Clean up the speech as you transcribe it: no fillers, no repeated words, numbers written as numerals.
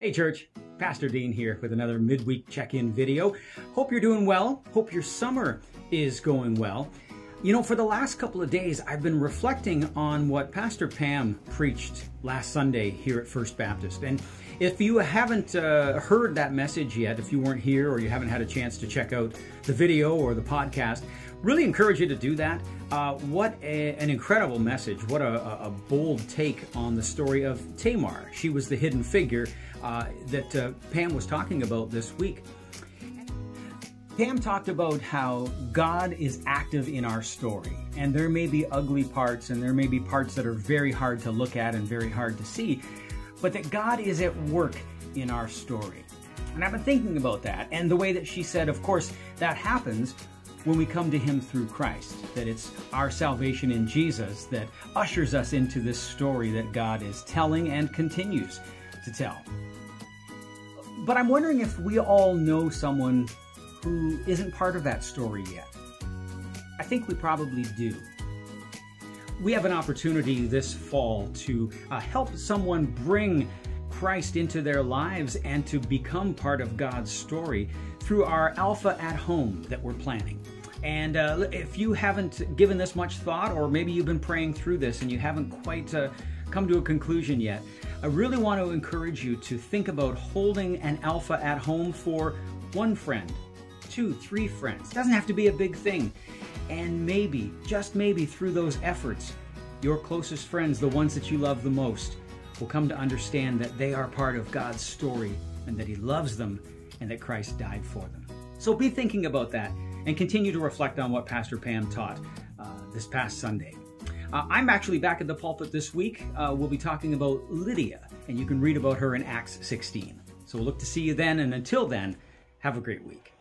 Hey church, Pastor Deane here with another midweek check-in video. Hope you're doing well. Hope your summer is going well. You know, for the last couple of days, I've been reflecting on what Pastor Pam preached last Sunday here at First Baptist. And if you haven't heard that message yet, if you weren't here or you haven't had a chance to check out the video or the podcast, really encourage you to do that. An incredible message. What a bold take on the story of Tamar. She was the hidden figure that Pam was talking about this week. Pam talked about how God is active in our story, and there may be ugly parts and there may be parts that are very hard to look at and very hard to see, but that God is at work in our story. And I've been thinking about that, and the way that she said, of course, that happens when we come to Him through Christ, that it's our salvation in Jesus that ushers us into this story that God is telling and continues to tell. But I'm wondering if we all know someone who isn't part of that story yet. I think we probably do. We have an opportunity this fall to help someone bring Christ into their lives and to become part of God's story through our Alpha at Home that we're planning. And if you haven't given this much thought, or maybe you've been praying through this and you haven't quite come to a conclusion yet, I really want to encourage you to think about holding an Alpha at Home for one friend, 2, 3 friends. It doesn't have to be a big thing. And maybe, just maybe through those efforts, your closest friends, the ones that you love the most, will come to understand that they are part of God's story and that He loves them and that Christ died for them. So be thinking about that and continue to reflect on what Pastor Pam taught this past Sunday. I'm actually back at the pulpit this week. We'll be talking about Lydia, and you can read about her in Acts 16. So we'll look to see you then, and until then, have a great week.